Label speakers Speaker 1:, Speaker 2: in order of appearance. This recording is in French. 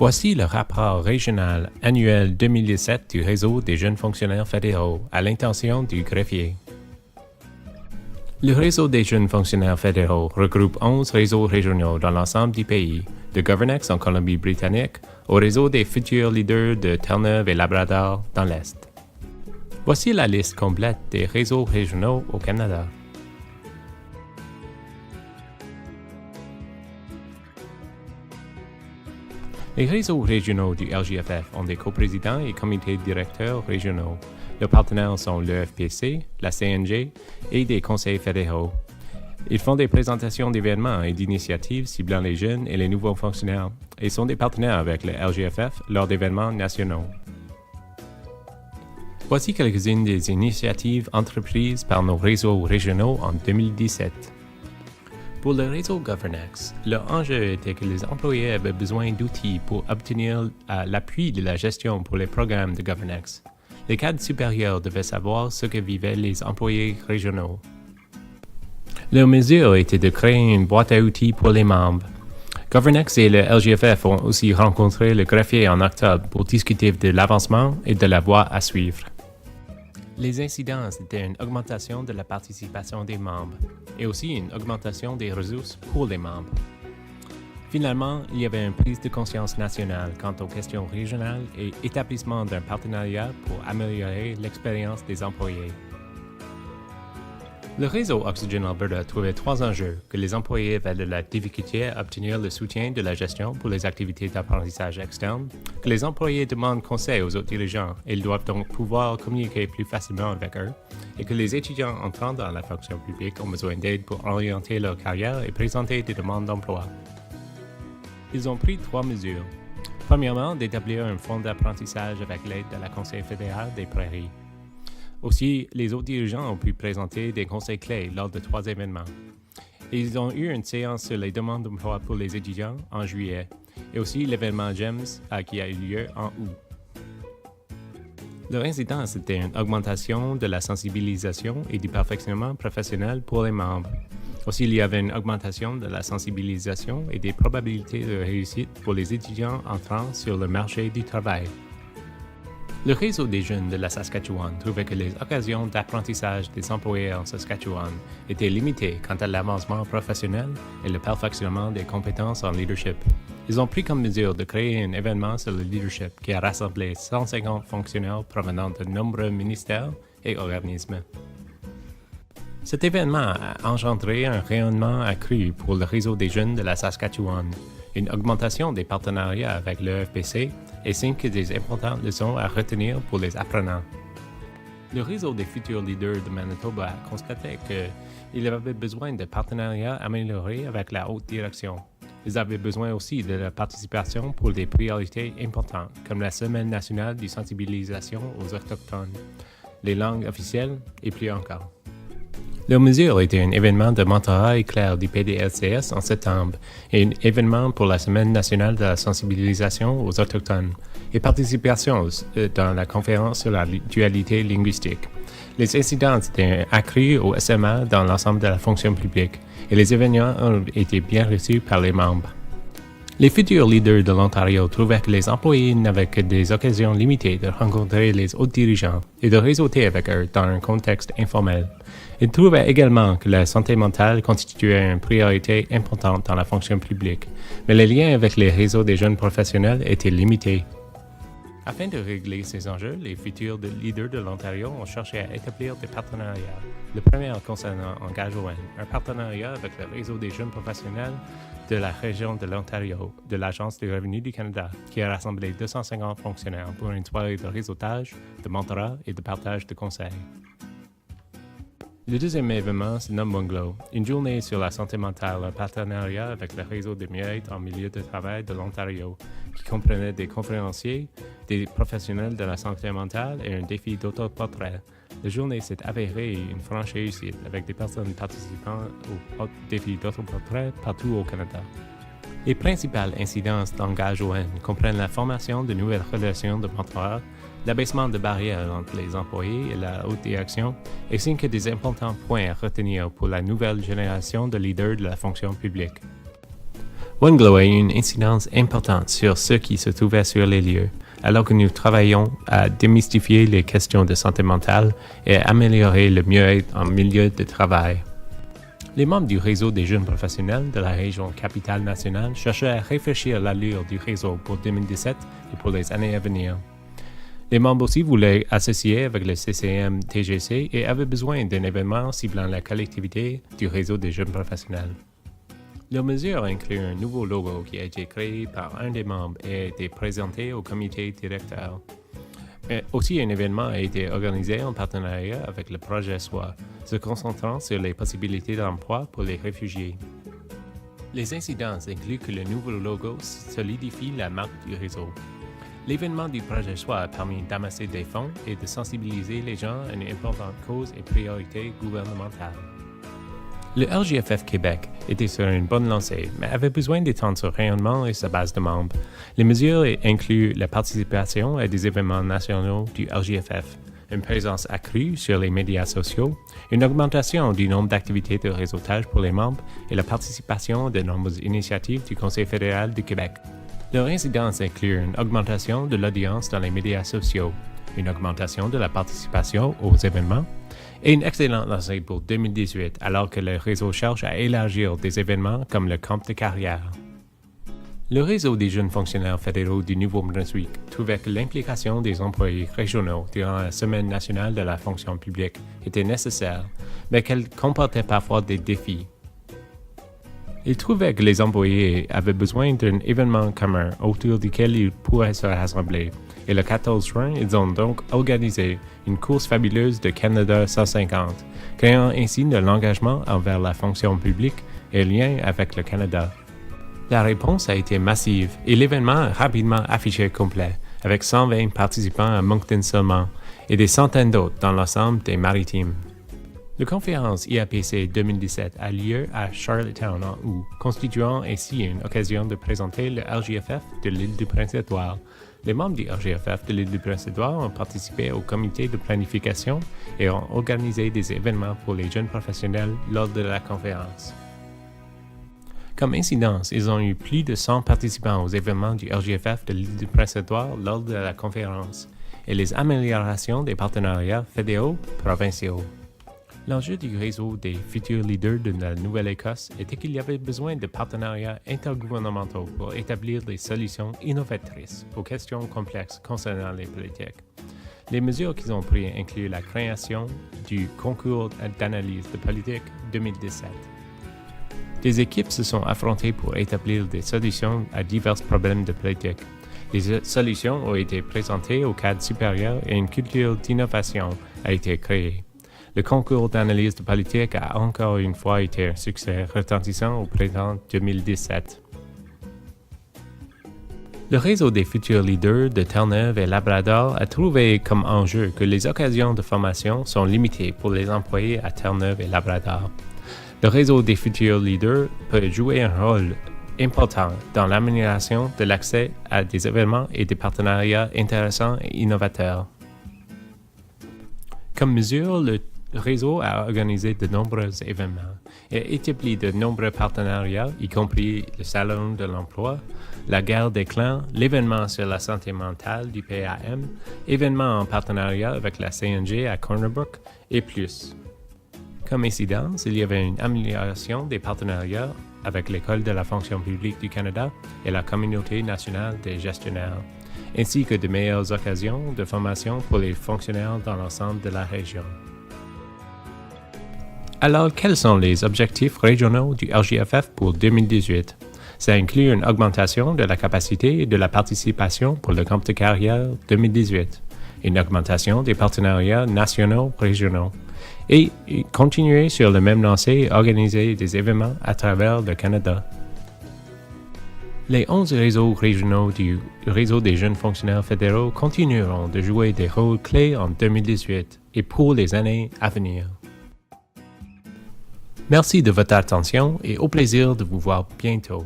Speaker 1: Voici le rapport régional annuel 2017 du Réseau des jeunes fonctionnaires fédéraux à l'intention du greffier. Le Réseau des jeunes fonctionnaires fédéraux regroupe 11 réseaux régionaux dans l'ensemble du pays, de Governex en Colombie-Britannique au réseau des futurs leaders de Terre-Neuve et Labrador dans l'Est. Voici la liste complète des réseaux régionaux au Canada. Les réseaux régionaux du LJFF ont des coprésidents et comités directeurs régionaux. Leurs partenaires sont l'EFPC, la CNG et des conseils fédéraux. Ils font des présentations d'événements et d'initiatives ciblant les jeunes et les nouveaux fonctionnaires et sont des partenaires avec le LJFF lors d'événements nationaux. Voici quelques-unes des initiatives entreprises par nos réseaux régionaux en 2017. Pour le réseau Governex, l'enjeu était que les employés avaient besoin d'outils pour obtenir l'appui de la gestion pour les programmes de Governex. Les cadres supérieurs devaient savoir ce que vivaient les employés régionaux. Leur mesure était de créer une boîte à outils pour les membres. Governex et le LJFF ont aussi rencontré le greffier en octobre pour discuter de l'avancement et de la voie à suivre. Les incidences étaient une augmentation de la participation des membres et aussi une augmentation des ressources pour les membres. Finalement, il y avait une prise de conscience nationale quant aux questions régionales et établissement d'un partenariat pour améliorer l'expérience des employés. Le réseau Oxygen Alberta trouvait 3 enjeux: que les employés avaient de la difficulté à obtenir le soutien de la gestion pour les activités d'apprentissage externe, que les employés demandent conseil aux autres dirigeants et ils doivent donc pouvoir communiquer plus facilement avec eux, et que les étudiants entrant dans la fonction publique ont besoin d'aide pour orienter leur carrière et présenter des demandes d'emploi. Ils ont pris 3 mesures. Premièrement, d'établir un fonds d'apprentissage avec l'aide de la Conseil fédéral des Prairies. Aussi, les autres dirigeants ont pu présenter des conseils clés lors de 3 événements. Ils ont eu une séance sur les demandes d'emploi pour les étudiants en juillet, et aussi l'événement GEMS qui a eu lieu en août. Leur incidence était une augmentation de la sensibilisation et du perfectionnement professionnel pour les membres. Aussi, il y avait une augmentation de la sensibilisation et des probabilités de réussite pour les étudiants entrant sur le marché du travail. Le réseau des jeunes de la Saskatchewan trouvait que les occasions d'apprentissage des employés en Saskatchewan étaient limitées quant à l'avancement professionnel et le perfectionnement des compétences en leadership. Ils ont pris comme mesure de créer un événement sur le leadership qui a rassemblé 150 fonctionnaires provenant de nombreux ministères et organismes. Cet événement a engendré un rayonnement accru pour le réseau des jeunes de la Saskatchewan, une augmentation des partenariats avec l'EFPC et 5 des importantes leçons à retenir pour les apprenants. Le réseau des futurs leaders de Manitoba constatait qu'il avait besoin de partenariats améliorés avec la haute direction. Ils avaient besoin aussi de la participation pour des priorités importantes, comme la Semaine nationale de sensibilisation aux Autochtones, les langues officielles et plus encore. Leur mesure était un événement de mentorat éclair du PDLCS en septembre et un événement pour la Semaine nationale de la sensibilisation aux Autochtones et participation dans la conférence sur la dualité linguistique. Les incidents étaient accrus au SMA dans l'ensemble de la fonction publique et les événements ont été bien reçus par les membres. Les futurs leaders de l'Ontario trouvaient que les employés n'avaient que des occasions limitées de rencontrer les autres dirigeants et de réseauter avec eux dans un contexte informel. Ils trouvaient également que la santé mentale constituait une priorité importante dans la fonction publique, mais les liens avec les réseaux des jeunes professionnels étaient limités. Afin de régler ces enjeux, les futurs leaders de l'Ontario ont cherché à établir des partenariats. Le premier concernant Engage-ON, un partenariat avec le réseau des jeunes professionnels de la région de l'Ontario, de l'Agence du revenu du Canada, qui a rassemblé 250 fonctionnaires pour une soirée de réseautage, de mentorat et de partage de conseils. Le deuxième événement se nomme Bungalow, une journée sur la santé mentale, un partenariat avec le réseau de mieux-être en milieu de travail de l'Ontario, qui comprenait des conférenciers, des professionnels de la santé mentale et un défi d'autoportrait. La journée s'est avérée une franche réussite avec des personnes participant au défi d'autoportrait partout au Canada. Les principales incidences d'Engage-ON comprennent la formation de nouvelles relations de mentorat, l'abaissement de barrières entre les employés et la haute direction, ainsi que des importants points à retenir pour la nouvelle génération de leaders de la fonction publique. OneGlow a eu une incidence importante sur ceux qui se trouvaient sur les lieux, alors que nous travaillons à démystifier les questions de santé mentale et à améliorer le mieux-être en milieu de travail. Les membres du réseau des jeunes professionnels de la région Capitale-Nationale cherchaient à réfléchir l'allure du réseau pour 2017 et pour les années à venir. Les membres aussi voulaient associer avec le CCM-TGC et avaient besoin d'un événement ciblant la collectivité du réseau des jeunes professionnels. Leur mesure inclut un nouveau logo qui a été créé par un des membres et a été présenté au comité directeur. Mais aussi, un événement a été organisé en partenariat avec le projet SOI, se concentrant sur les possibilités d'emploi pour les réfugiés. Les incidences incluent que le nouveau logo solidifie la marque du réseau. L'événement du projet SOI a permis d'amasser des fonds et de sensibiliser les gens à une importante cause et priorité gouvernementale. Le RJFF Québec était sur une bonne lancée, mais avait besoin d'étendre son rayonnement et sa base de membres. Les mesures incluent la participation à des événements nationaux du RJFF, une présence accrue sur les médias sociaux, une augmentation du nombre d'activités de réseautage pour les membres et la participation de nombreuses initiatives du Conseil fédéral du Québec. Leur incidence inclut une augmentation de l'audience dans les médias sociaux, une augmentation de la participation aux événements, et une excellente lancée pour 2018 alors que le réseau cherche à élargir des événements comme le camp de carrière. Le réseau des jeunes fonctionnaires fédéraux du Nouveau-Brunswick trouvait que l'implication des employés régionaux durant la Semaine nationale de la fonction publique était nécessaire, mais qu'elle comportait parfois des défis. Ils trouvaient que les employés avaient besoin d'un événement commun autour duquel ils pourraient se rassembler. Et le 14 juin, ils ont donc organisé une course fabuleuse de Canada 150, créant ainsi de l'engagement envers la fonction publique et lien avec le Canada. La réponse a été massive et l'événement a rapidement affiché complet, avec 120 participants à Moncton seulement et des centaines d'autres dans l'ensemble des Maritimes. La conférence IAPC 2017 a lieu à Charlottetown en août, constituant ainsi une occasion de présenter le RJFF de l'île du Prince-Édouard. Les membres du RJFF de l'île du Prince-Édouard ont participé au comité de planification et ont organisé des événements pour les jeunes professionnels lors de la conférence. Comme incidence, ils ont eu plus de 100 participants aux événements du RJFF de l'île du Prince-Édouard lors de la conférence et les améliorations des partenariats fédéraux provinciaux. L'enjeu du réseau des futurs leaders de la Nouvelle-Écosse était qu'il y avait besoin de partenariats intergouvernementaux pour établir des solutions innovatrices aux questions complexes concernant les politiques. Les mesures qu'ils ont prises incluent la création du concours d'analyse de politique 2017. Des équipes se sont affrontées pour établir des solutions à divers problèmes de politique. Les solutions ont été présentées au cadre supérieur et une culture d'innovation a été créée. Le concours d'analyse de politique a encore une fois été un succès retentissant au printemps 2017. Le réseau des futurs leaders de Terre-Neuve et Labrador a trouvé comme enjeu que les occasions de formation sont limitées pour les employés à Terre-Neuve et Labrador. Le réseau des futurs leaders peut jouer un rôle important dans l'amélioration de l'accès à des événements et des partenariats intéressants et innovateurs. Comme mesure, le réseau a organisé de nombreux événements et établi de nombreux partenariats, y compris le Salon de l'emploi, la guerre des clans, l'événement sur la santé mentale du PAM, événements en partenariat avec la CNG à Corner Brook et plus. Comme incidence, il y avait une amélioration des partenariats avec l'École de la fonction publique du Canada et la Communauté nationale des gestionnaires, ainsi que de meilleures occasions de formation pour les fonctionnaires dans l'ensemble de la région. Alors, quels sont les objectifs régionaux du RJFF pour 2018? Ça inclut une augmentation de la capacité et de la participation pour le camp de carrière 2018, une augmentation des partenariats nationaux régionaux, et continuer sur le même lancé et organiser des événements à travers le Canada. Les 11 réseaux régionaux du réseau des jeunes fonctionnaires fédéraux continueront de jouer des rôles clés en 2018 et pour les années à venir. Merci de votre attention et au plaisir de vous voir bientôt.